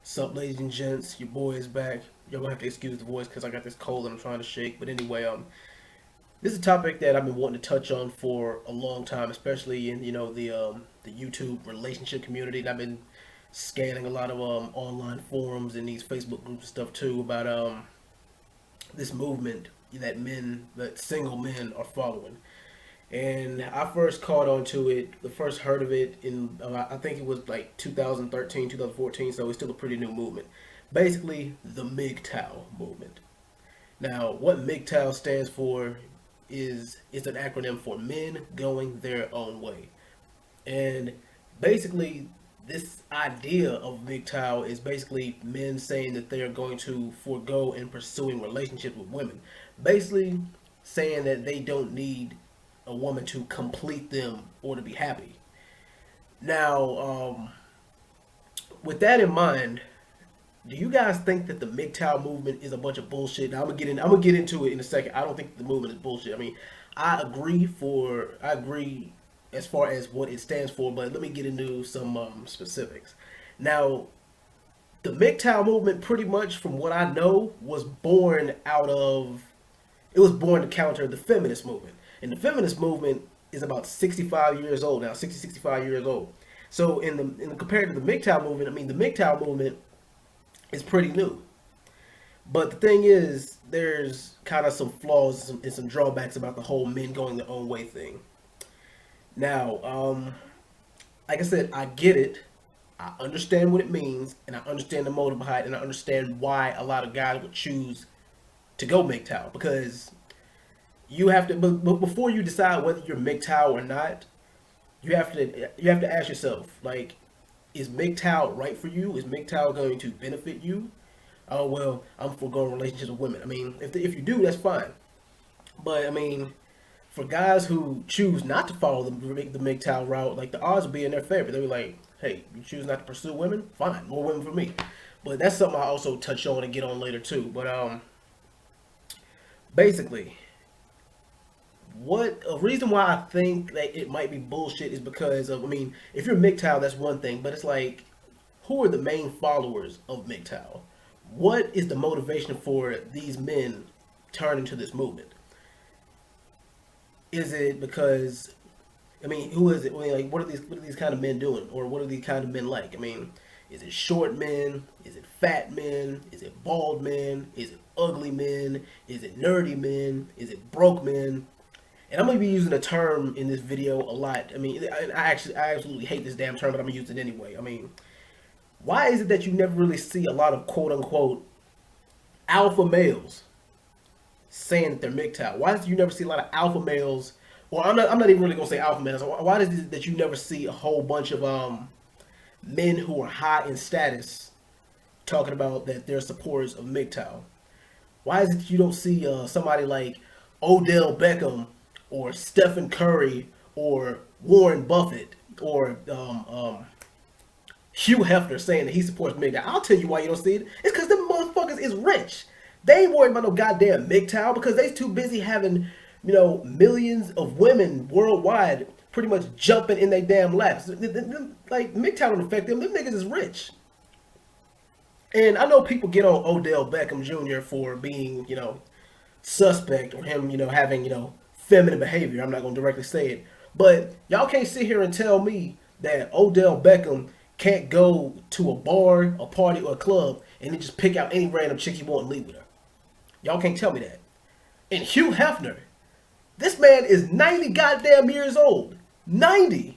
Sup, ladies and gents, your boy is back. Y'all gonna have to excuse the voice because I got this cold and I'm trying to shake. But anyway, this is a topic that I've been wanting to touch on for a long time, especially in the YouTube relationship community. And I've been scanning a lot of online forums and these Facebook groups and stuff too about this movement that single men are following. And I first caught on to it, the first heard of it in, I think it was like 2013, 2014, so it's still a pretty new movement. Basically, the MGTOW movement. Now, what MGTOW stands for is it's an acronym for Men Going Their Own Way. And basically, this idea of MGTOW is basically men saying that they are going to forego in pursuing relationships with women. Basically, saying that they don't need a woman to complete them or to be happy. Now, with that in mind, do you guys think that the MGTOW movement is a bunch of bullshit? Now, I'm gonna get into it in a second. I don't think the movement is bullshit. I mean, I agree as far as what it stands for, but let me get into some specifics. Now, the MGTOW movement, pretty much from what I know, it was born to counter the feminist movement. And the feminist movement is about 65 years old now, 60, 65 years old. So compared to the MGTOW movement, I mean, the MGTOW movement is pretty new. But the thing is, there's kind of some flaws and some drawbacks about the whole men going their own way thing. Now, like I said, I get it. I understand what it means, and I understand the motive behind it, and I understand why a lot of guys would choose to go MGTOW, because you have to, but before you decide whether you're MGTOW or not, you have to ask yourself, like, is MGTOW right for you? Is MGTOW going to benefit you? Oh well, I'm foregoing relationships with women. I mean, if you do, that's fine. But I mean, for guys who choose not to follow the MGTOW route, like, the odds will be in their favor. They'll be like, hey, you choose not to pursue women? Fine, more women for me. But that's something I also touch on and get on later too. But basically, what a reason why I think that it might be bullshit is because of, I mean, if you're MGTOW, that's one thing, but it's like, who are the main followers of MGTOW? What is the motivation for these men turning to this movement? Is it because, I mean, who is it? I mean, like, what are these kind of men doing, or what are these kind of men like? I mean, is it short men? Is it fat men? Is it bald men? Is it ugly men? Is it nerdy men? Is it broke men? And I'm gonna be using a term in this video a lot. I mean, I absolutely hate this damn term, but I'm gonna use it anyway. I mean, why is it that you never really see a lot of quote unquote alpha males saying that they're MGTOW? Why is it you never see a lot of alpha males? Or I'm not even really gonna say alpha males. Why is it that you never see a whole bunch of men who are high in status talking about that they're supporters of MGTOW? Why is it you don't see somebody like Odell Beckham or Stephen Curry or Warren Buffett or Hugh Hefner saying that he supports MGTOW? I'll tell you why you don't see it. It's because them motherfuckers is rich. They ain't worried about no goddamn MGTOW because they too busy having, millions of women worldwide pretty much jumping in their damn laps. Like, MGTOW don't affect them. Them niggas is rich. And I know people get on Odell Beckham Jr. for being, suspect, or him, having, feminine behavior. I'm not going to directly say it. But y'all can't sit here and tell me that Odell Beckham can't go to a bar, a party, or a club and then just pick out any random chick he want and leave with her. Y'all can't tell me that. And Hugh Hefner, this man is 90 goddamn years old. 90.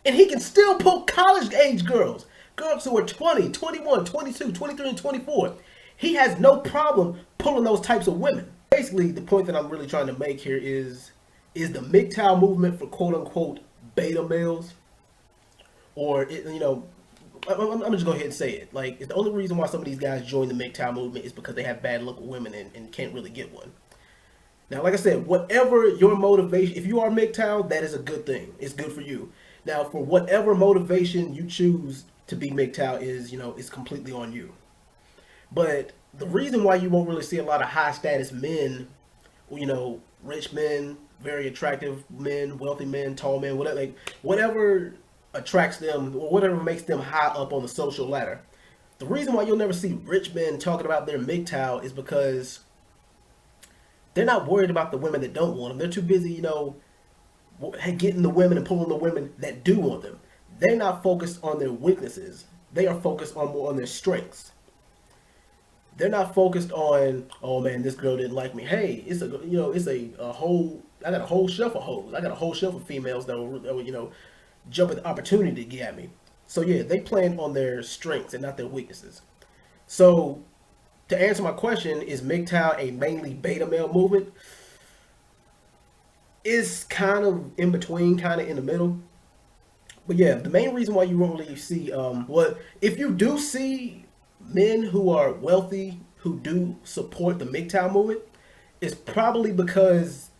And he can still pull college age girls. Girls who are 20, 21, 22, 23, and 24. He has no problem pulling those types of women. Basically, the point that I'm really trying to make here is the MGTOW movement for quote unquote beta males? Or, I'm just going to go ahead and say it. Like, it's the only reason why some of these guys join the MGTOW movement is because they have bad luck with women and can't really get one. Now, like I said, whatever your motivation, if you are MGTOW, that is a good thing. It's good for you. Now, for whatever motivation you choose to be MGTOW is, it's completely on you. But the reason why you won't really see a lot of high status men, rich men, very attractive men, wealthy men, tall men, whatever attracts them or whatever makes them high up on the social ladder, The reason why you'll never see rich men talking about their MGTOW is because they're not worried about the women that don't want them. They're too busy, getting the women and pulling the women that do want them. They're not focused on their weaknesses. They are focused on more on their strengths. They're not focused on, oh man, this girl didn't like me. Hey, it's a whole. I got a whole shelf of hoes. I got a whole shelf of females that will jump at the opportunity to get at me. So yeah, they plan on their strengths and not their weaknesses. So to answer my question, is MGTOW a mainly beta male movement? It's kind of in between, kind of in the middle. But yeah, the main reason why you won't really see, if you do see men who are wealthy who do support the MGTOW movement, it's probably because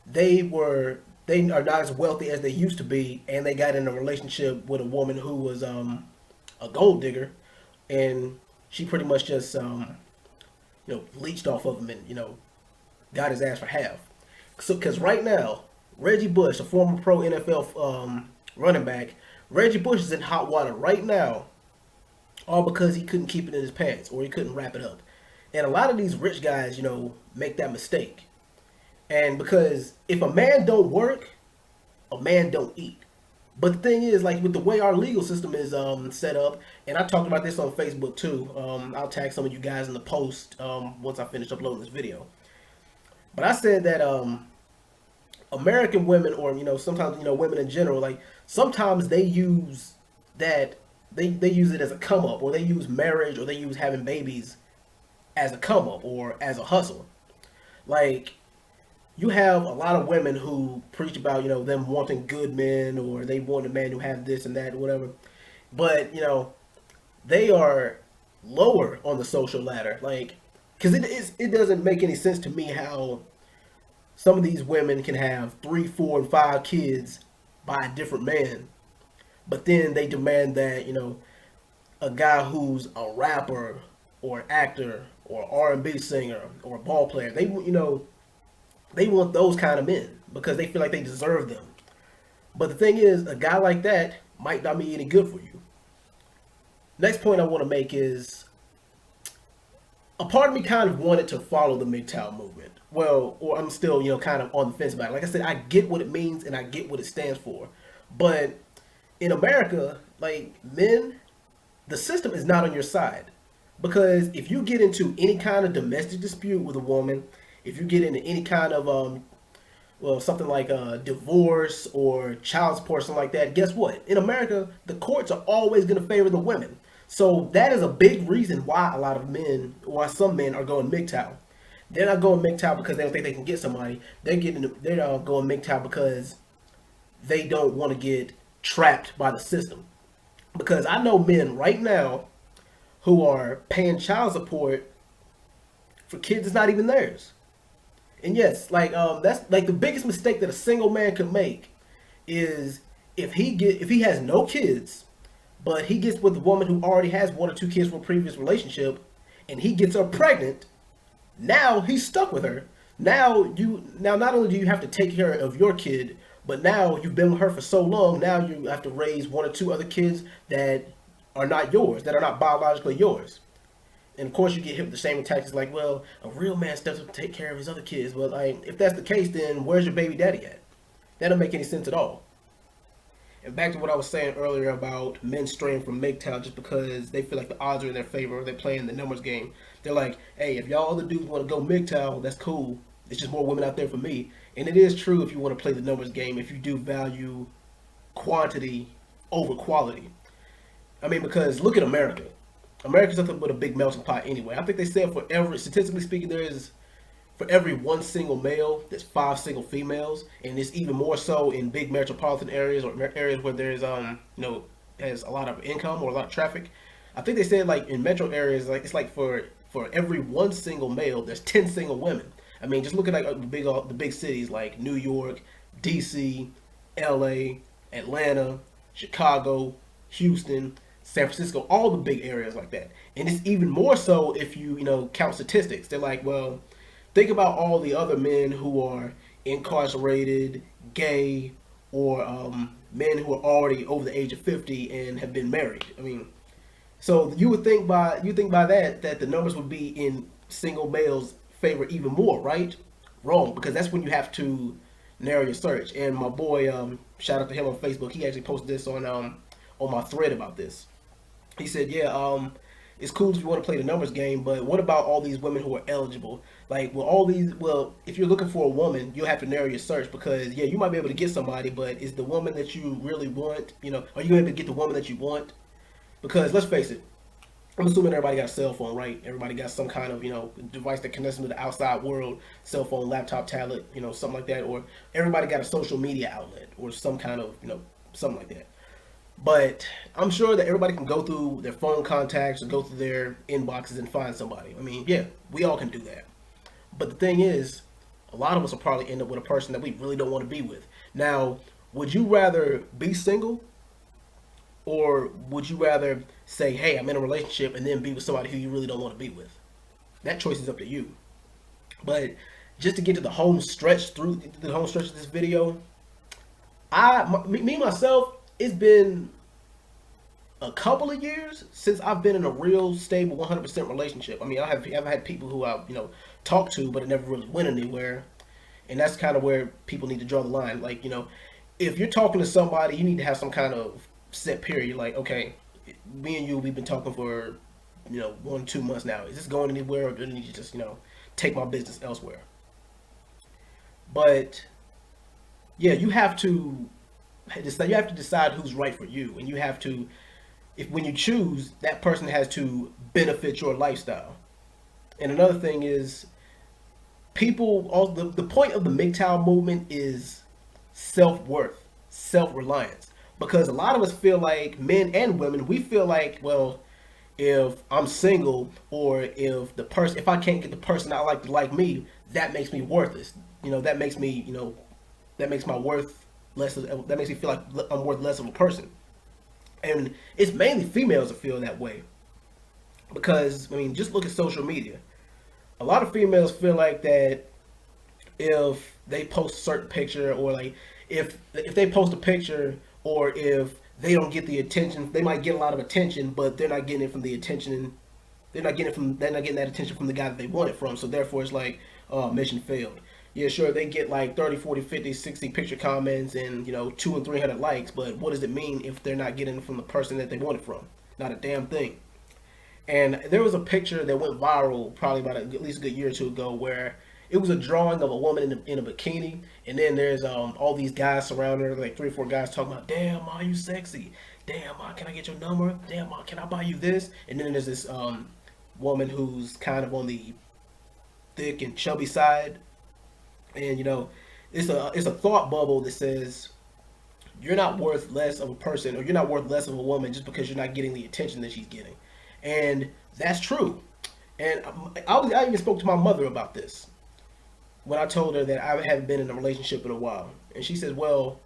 they are not as wealthy as they used to be, and they got in a relationship with a woman who was a gold digger, and she pretty much just leached off of him and got his ass for half. So because right now Reggie Bush, a former pro NFL running back, Reggie Bush is in hot water right now, all because he couldn't keep it in his pants or he couldn't wrap it up. And a lot of these rich guys, make that mistake. And because if a man don't work, a man don't eat. But the thing is, like with the way our legal system is set up, and I talked about this on Facebook too. I'll tag some of you guys in the post once I finish uploading this video. But I said that American women, or sometimes women in general, like sometimes they use that they use it as a come up, or they use marriage, or they use having babies as a come up or as a hustle. Like you have a lot of women who preach about them wanting good men, or they want a man who have this and that, whatever. But they are lower on the social ladder, like because it doesn't make any sense to me how some of these women can have 3, 4, and 5 kids by a different man, but then they demand that a guy who's a rapper or an actor or R&B singer or a ball player, they want those kind of men because they feel like they deserve them. But the thing is, a guy like that might not be any good for you. Next point I want to make is a part of me kind of wanted to follow the MGTOW movement. Well, or I'm still, kind of on the fence about it. Like I said, I get what it means and I get what it stands for. But in America, like men, the system is not on your side. Because if you get into any kind of domestic dispute with a woman, if you get into any kind of something like a divorce or child support, something like that, guess what? In America, the courts are always going to favor the women. So that is a big reason why a lot of men, why some men are going MGTOW. They're not going MGTOW because they don't think they can get somebody. They're going MGTOW because they don't want to get trapped by the system. Because I know men right now who are paying child support for kids that's not even theirs. And yes, that's like the biggest mistake that a single man could make is if he has no kids, but he gets with a woman who already has 1 or 2 kids from a previous relationship, and he gets her pregnant. Now he's stuck with her. Now not only do you have to take care of your kid, but now you've been with her for so long. Now you have to raise 1 or 2 other kids that are not yours, that are not biologically yours. And of course you get hit with the same tactics like, well, a real man steps up to take care of his other kids. Well, if that's the case, then where's your baby daddy at? That don't make any sense at all. And back to what I was saying earlier about men straying from MGTOW just because they feel like the odds are in their favor or they're playing the numbers game. They're like, hey, if y'all other dudes want to go MGTOW, that's cool. It's just more women out there for me. And it is true if you want to play the numbers game, if you do value quantity over quality. I mean, because look at America. America's nothing but a big melting pot anyway. I think they said statistically speaking, for every 1 single male, there's 5 single females, and it's even more so in big metropolitan areas or areas where there's has a lot of income or a lot of traffic. I think they said like in metro areas, like it's like for every 1 single male, there's 10 single women. I mean, just look at like the big cities like New York, DC, LA, Atlanta, Chicago, Houston, San Francisco, all the big areas like that. And it's even more so if you count statistics. They're like, well, think about all the other men who are incarcerated, gay, or men who are already over the age of 50 and have been married. I mean, So you think by that the numbers would be in single males' favor even more, right? Wrong, because that's when you have to narrow your search. And my boy, shout out to him on Facebook. He actually posted this on my thread about this. He said, "Yeah, it's cool if you want to play the numbers game, but what about all these women who are eligible? Like, well, if you're looking for a woman, you'll have to narrow your search because yeah, you might be able to get somebody, but is the woman that you really want? Are you able to get the woman that you want? Because let's face it, I'm assuming everybody got a cell phone, right? Everybody got some kind of, device that connects them to the outside world, cell phone, laptop, tablet, something like that. Or everybody got a social media outlet or some kind of, something like that. But I'm sure that everybody can go through their phone contacts and go through their inboxes and find somebody. I mean, yeah, we all can do that. But the thing is, a lot of us will probably end up with a person that we really don't want to be with. Now, would you rather be single, or would you rather say, hey, I'm in a relationship and then be with somebody who you really don't want to be with? That choice is up to you. But just to get to the home stretch of this video, me myself, it's been a couple of years since I've been in a real stable 100% relationship. I mean, I've had people who I talked to, but it never really went anywhere, and that's kind of where people need to draw the line. Like, if you're talking to somebody, you need to have some kind of set period. You're like, okay, me and you, we've been talking for 1 2 months now. Is this going anywhere, or do I need to just take my business elsewhere? But yeah, you have to decide who's right for you, and you have to, if when you choose, that person has to benefit your lifestyle. And another thing is, the point of the MGTOW movement is self-worth, self-reliance. Because a lot of us feel like, men and women, we feel like, well, if I'm single, or if I can't get the person I like to like me, that makes me worthless. That makes me, that makes my worth less. That makes me feel like I'm worth less of a person. And it's mainly females that feel that way. Because, I mean, just look at social media. A lot of females feel like that if they post a certain picture, or like if they post a picture, or if they don't get the attention, they might get a lot of attention, but they're not getting it from the attention. They're not getting that attention from the guy that they want it from. So therefore, it's like, mission failed. Yeah, sure, they get like 30, 40, 50, 60 picture comments and 200 and 300 likes, but what does it mean if they're not getting it from the person that they want it from? Not a damn thing. And there was a picture that went viral probably about at least a good year or two ago, where it was a drawing of a woman in a bikini, and then there's all these guys surrounding her, like 3 or 4 guys talking about, damn, ma, you sexy. Damn, ma, can I get your number? Damn, ma, can I buy you this? And then there's this woman who's kind of on the thick and chubby side, and it's a thought bubble that says you're not worth less of a person, or you're not worth less of a woman just because you're not getting the attention that she's getting. And that's true. And I even spoke to my mother about this when I told her that I haven't been in a relationship in a while. And she said, well,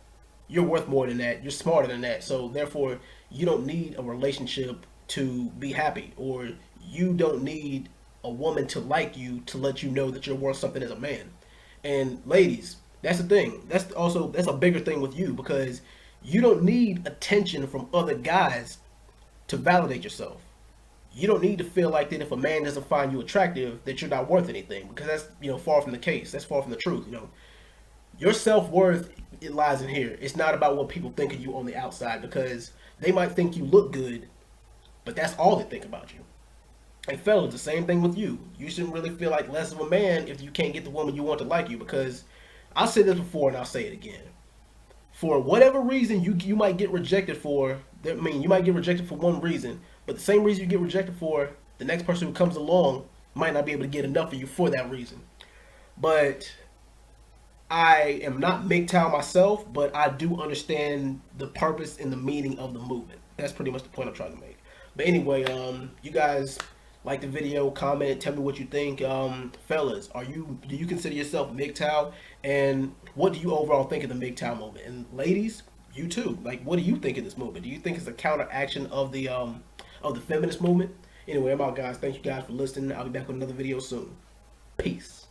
you're worth more than that. You're smarter than that. So therefore, you don't need a relationship to be happy, or you don't need a woman to like you to let you know that you're worth something as a man. And ladies, that's the thing. That's a bigger thing with you, because you don't need attention from other guys to validate yourself. You don't need to feel like that if a man doesn't find you attractive, that you're not worth anything, because that's far from the case. That's far from the truth. Your self-worth, it lies in here. It's not about what people think of you on the outside, because they might think you look good, but that's all they think about you. And fellas, the same thing with you. You shouldn't really feel like less of a man if you can't get the woman you want to like you, because I've said this before and I'll say it again. For whatever reason you might get rejected for, you might get rejected for one reason, but the same reason you get rejected for, the next person who comes along might not be able to get enough of you for that reason. But I am not MGTOW myself, but I do understand the purpose and the meaning of the movement. That's pretty much the point I'm trying to make. But anyway, you guys like the video, comment, tell me what you think. Fellas, do you consider yourself MGTOW? And what do you overall think of the MGTOW movement? And ladies, you too. Like, what do you think of this movement? Do you think it's a counteraction of the feminist movement? Anyway, I'm out, guys. Thank you guys for listening. I'll be back with another video soon. Peace.